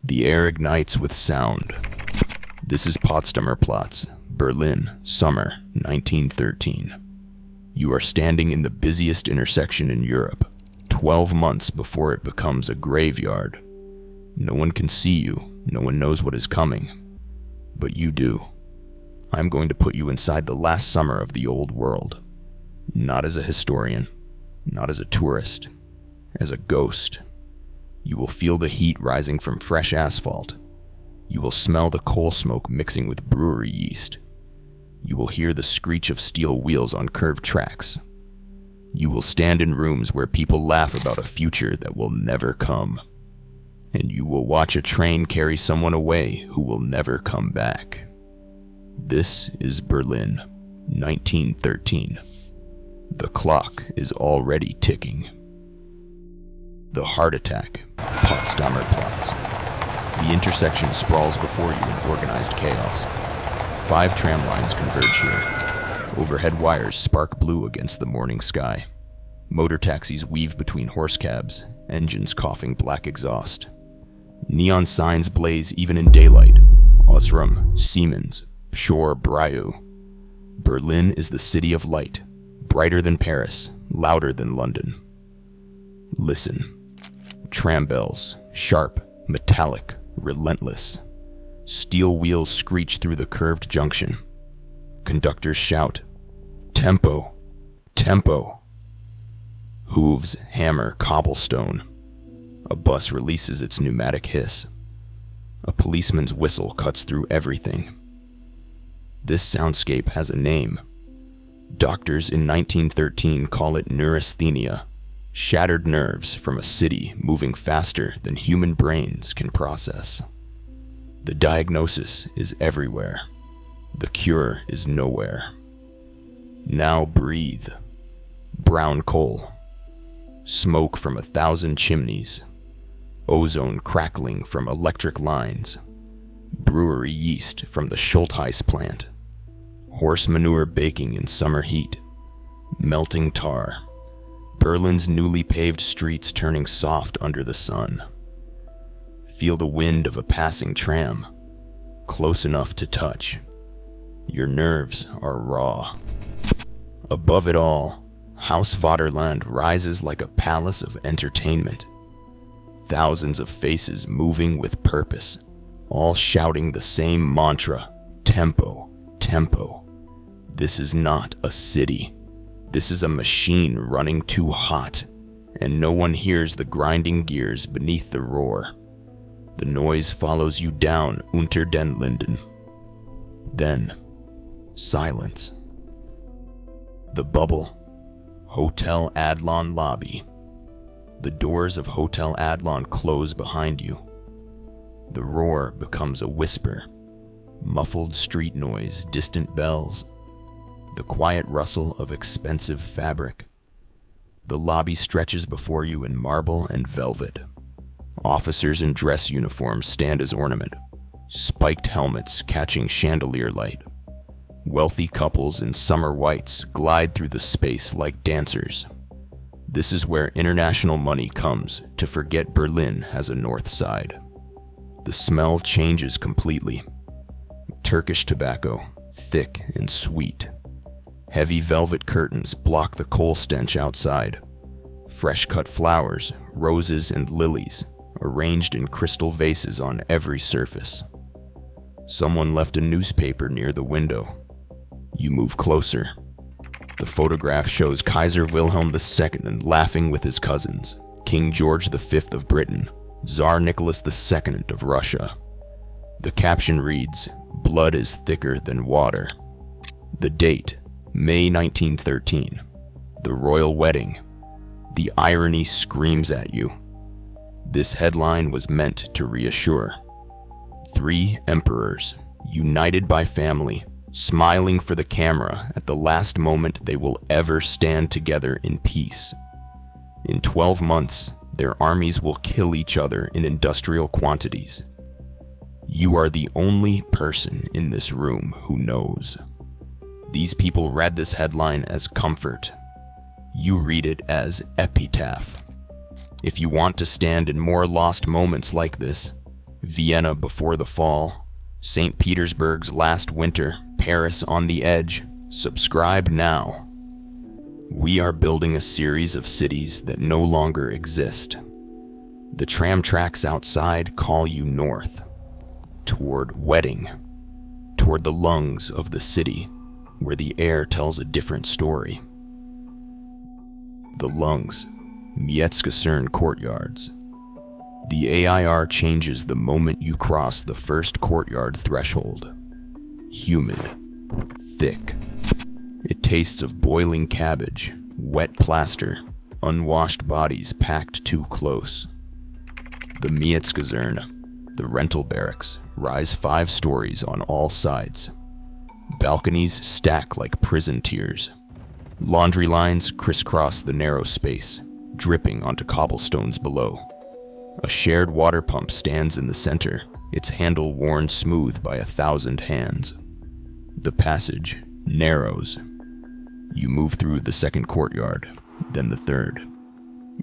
The air ignites with sound. This is Potsdamer Platz, Berlin, summer 1913. You are standing in the busiest intersection in Europe, 12 months before it becomes a graveyard. No one can see you, no one knows what is coming. But you do. I'm going to put you inside the last summer of the old world. Not as a historian, not as a tourist, as a ghost. You will feel the heat rising from fresh asphalt. You will smell the coal smoke mixing with brewery yeast. You will hear the screech of steel wheels on curved tracks. You will stand in rooms where people laugh about a future that will never come. And you will watch a train carry someone away who will never come back. This is Berlin, 1913. The clock is already ticking. The heart attack, Potsdamer Platz. The intersection sprawls before you in organized chaos. 5 tram lines converge here. Overhead wires spark blue against the morning sky. Motor taxis weave between horse cabs, engines coughing black exhaust. Neon signs blaze even in daylight. Osram, Siemens, Pschorr, Brau. Berlin is the city of light, brighter than Paris, louder than London. Listen. Tram bells, sharp, metallic, relentless. Steel wheels screech through the curved junction. Conductors shout, "Tempo! Tempo!" Hooves hammer cobblestone. A bus releases its pneumatic hiss. A policeman's whistle cuts through everything. This soundscape has a name. Doctors in 1913 call it neurasthenia. Shattered nerves from a city moving faster than human brains can process. The diagnosis is everywhere. The cure is nowhere. Now breathe. Brown coal. Smoke from 1,000 chimneys. Ozone crackling from electric lines. Brewery yeast from the Schultheiss plant. Horse manure baking in summer heat. Melting tar. Berlin's newly paved streets turning soft under the sun. Feel the wind of a passing tram, close enough to touch. Your nerves are raw. Above it all, Haus Vaterland rises like a palace of entertainment. Thousands of faces moving with purpose, all shouting the same mantra, tempo, tempo. This is not a city. This is a machine running too hot, and no one hears the grinding gears beneath the roar. The noise follows you down unter den Linden. Then, silence. The bubble. Hotel Adlon lobby. The doors of Hotel Adlon close behind you. The roar becomes a whisper. Muffled street noise, distant bells. The quiet rustle of expensive fabric. The lobby stretches before you in marble and velvet. Officers in dress uniforms stand as ornament, spiked helmets catching chandelier light. Wealthy couples in summer whites glide through the space like dancers. This is where international money comes to forget Berlin has a north side. The smell changes completely. Turkish tobacco, thick and sweet. Heavy velvet curtains block the coal stench outside. Fresh-cut flowers, roses and lilies, arranged in crystal vases on every surface. Someone left a newspaper near the window. You move closer. The photograph shows Kaiser Wilhelm II laughing with his cousins, King George V of Britain, Tsar Nicholas II of Russia. The caption reads, "Blood is thicker than water." The date, May 1913. The royal wedding. The irony screams at you. This headline was meant to reassure. 3 emperors, united by family, smiling for the camera at the last moment they will ever stand together in peace. In 12 months, their armies will kill each other in industrial quantities. You are the only person in this room who knows. These people read this headline as comfort. You read it as epitaph. If you want to stand in more lost moments like this, Vienna before the fall, St. Petersburg's last winter, Paris on the edge. Subscribe now. We are building a series of cities that no longer exist. The tram tracks outside call you north, toward Wedding, toward the lungs of the city, where the air tells a different story. The lungs, Mietskaserne courtyards. The AIR changes the moment you cross the first courtyard threshold. Humid, thick. It tastes of boiling cabbage, wet plaster, unwashed bodies packed too close. The Mietskaserne, the rental barracks, rise 5 stories on all sides. Balconies stack like prison tiers. Laundry lines crisscross the narrow space, dripping onto cobblestones below. A shared water pump stands in the center, its handle worn smooth by 1,000 hands. The passage narrows. You move through the second courtyard, then the third,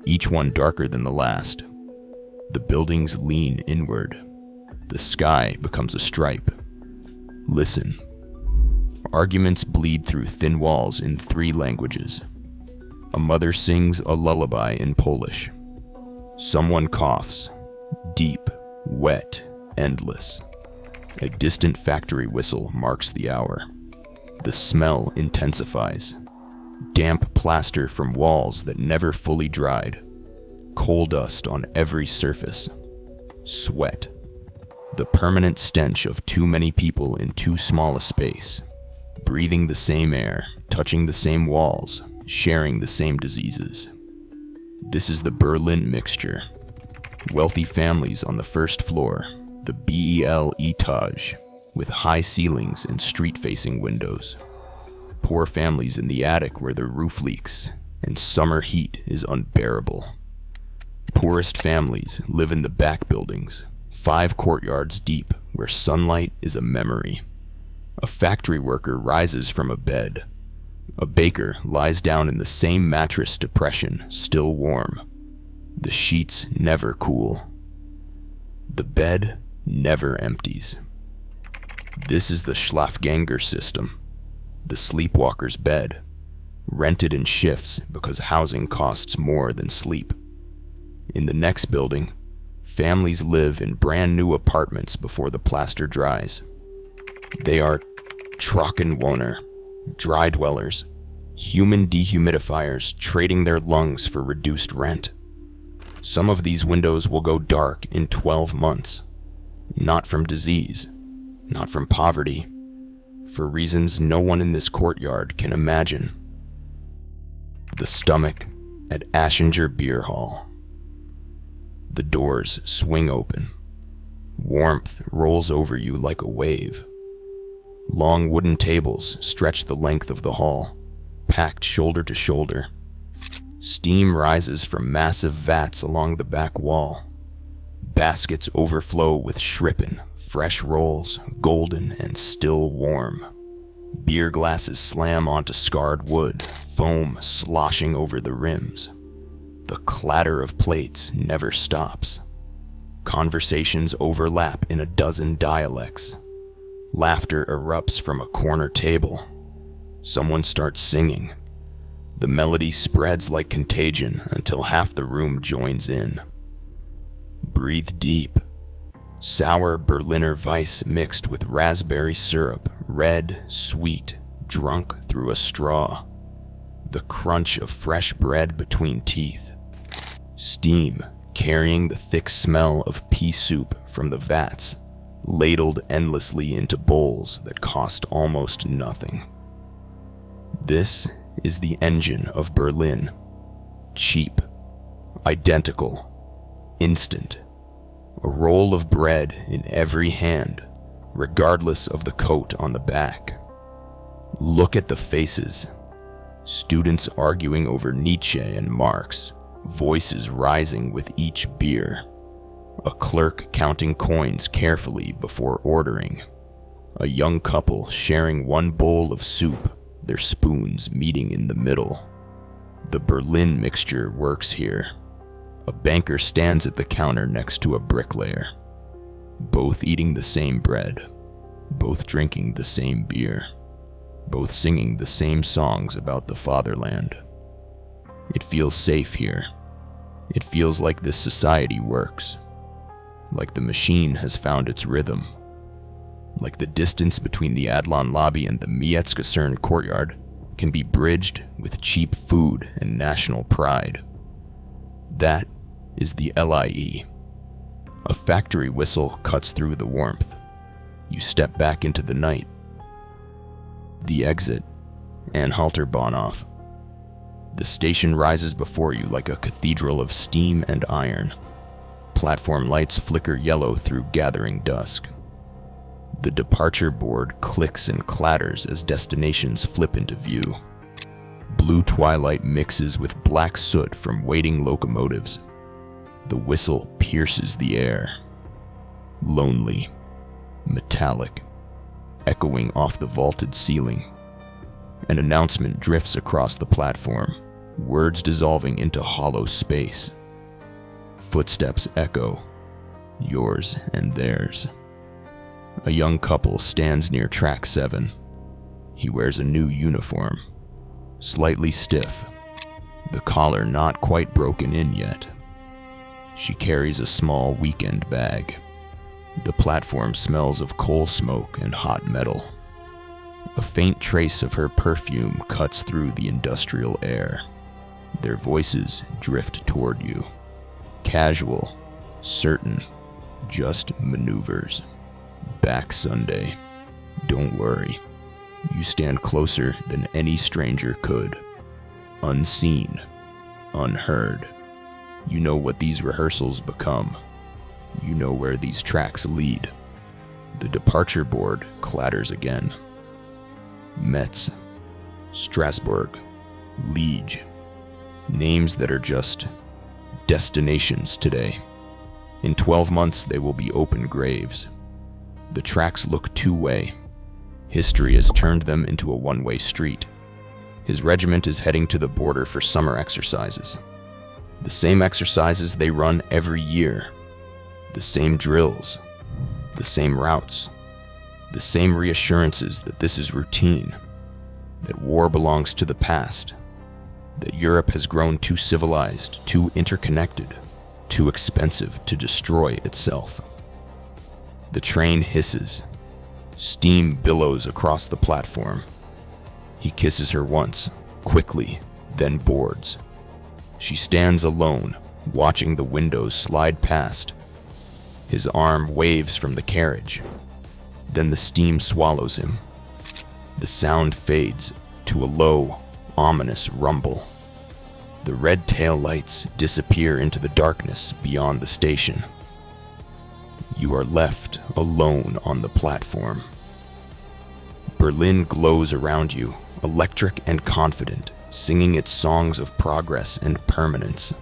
each one darker than the last. The buildings lean inward. The sky becomes a stripe. Listen. Arguments bleed through thin walls in 3 languages. A mother sings a lullaby in Polish. Someone coughs. Deep, wet, endless. A distant factory whistle marks the hour. The smell intensifies. Damp plaster from walls that never fully dried. Coal dust on every surface. Sweat. The permanent stench of too many people in too small a space. Breathing the same air, touching the same walls, sharing the same diseases. This is the Berlin mixture. Wealthy families on the first floor, the BEL etage, with high ceilings and street-facing windows. Poor families in the attic where the roof leaks, and summer heat is unbearable. Poorest families live in the back buildings, 5 courtyards deep, where sunlight is a memory. A factory worker rises from a bed. A baker lies down in the same mattress depression, still warm. The sheets never cool. The bed never empties. This is the Schlafgänger system, the sleepwalker's bed, rented in shifts because housing costs more than sleep. In the next building, families live in brand new apartments before the plaster dries. They are Trockenwohner, dry dwellers, human dehumidifiers trading their lungs for reduced rent. Some of these windows will go dark in 12 months. Not from disease, not from poverty, for reasons no one in this courtyard can imagine. The stomach at Aschinger Beer Hall. The doors swing open. Warmth rolls over you like a wave. Long wooden tables stretch the length of the hall, packed shoulder to shoulder. Steam rises from massive vats along the back wall. Baskets overflow with shrippen, fresh rolls, golden and still warm. Beer glasses slam onto scarred wood, foam sloshing over the rims. The clatter of plates never stops. Conversations overlap in a dozen dialects. Laughter erupts from a corner table. Someone starts singing. The melody spreads like contagion until half the room joins in. Breathe deep. Sour Berliner Weiss mixed with raspberry syrup, red, sweet, drunk through a straw. The crunch of fresh bread between teeth. Steam carrying the thick smell of pea soup from the vats, ladled endlessly into bowls that cost almost nothing. This is the engine of Berlin. Cheap, identical, instant. A roll of bread in every hand, regardless of the coat on the back. Look at the faces. Students arguing over Nietzsche and Marx, voices rising with each beer. A clerk counting coins carefully before ordering. A young couple sharing one bowl of soup, their spoons meeting in the middle. The Berlin mixture works here. A banker stands at the counter next to a bricklayer. both eating the same bread, both drinking the same beer, both singing the same songs about the fatherland. It feels safe here. It feels like this society works, like the machine has found its rhythm, like the distance between the Adlon lobby and the Mietskaserne courtyard can be bridged with cheap food and national pride. That is the LIE. A factory whistle cuts through the warmth. You step back into the night. The exit, Anhalterbahnhof. The station rises before you like a cathedral of steam and iron. Platform lights flicker yellow through gathering dusk. The departure board clicks and clatters as destinations flip into view. Blue twilight mixes with black soot from waiting locomotives. The whistle pierces the air. Lonely, metallic, echoing off the vaulted ceiling. An announcement drifts across the platform, words dissolving into hollow space. Footsteps echo, yours and theirs. A young couple stands near track 7. He wears a new uniform, slightly stiff, the collar not quite broken in yet. She carries a small weekend bag. The platform smells of coal smoke and hot metal. A faint trace of her perfume cuts through the industrial air. Their voices drift toward you. Casual, certain, just maneuvers. Back Sunday. Don't worry. You stand closer than any stranger could. Unseen, unheard. You know what these rehearsals become. You know where these tracks lead. The departure board clatters again. Metz, Strasbourg, Liege. Names that are just destinations today. In 12 months, they will be open graves. The tracks look two-way. History has turned them into a one-way street. His regiment is heading to the border for summer exercises. The same exercises they run every year. The same drills. The same routes. The same reassurances that this is routine. That war belongs to the past. That Europe has grown too civilized, too interconnected, too expensive to destroy itself. The train hisses. Steam billows across the platform. He kisses her once, quickly, then boards. She stands alone, watching the windows slide past. His arm waves from the carriage. Then the steam swallows him. The sound fades to a low, ominous rumble. The red tail lights disappear into the darkness beyond the station. You are left alone on the platform. Berlin glows around you, electric and confident, singing its songs of progress and permanence.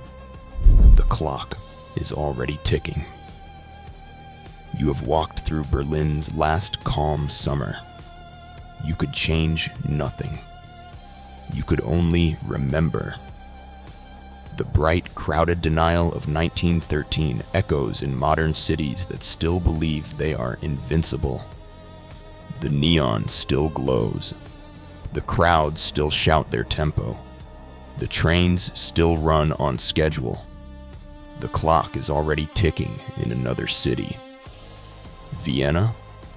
The clock is already ticking. You have walked through Berlin's last calm summer. You could change nothing. You could only remember. The bright, crowded denial of 1913 echoes in modern cities that still believe they are invincible. The neon still glows. The crowds still shout their tempo. The trains still run on schedule. The clock is already ticking in another city. Vienna,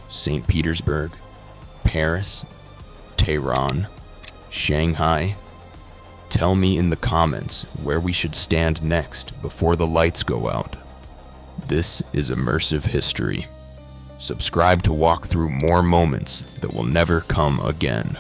St. Petersburg, Paris, Tehran, Shanghai. Tell me in the comments where we should stand next before the lights go out. This is immersive history. Subscribe to walk through more moments that will never come again.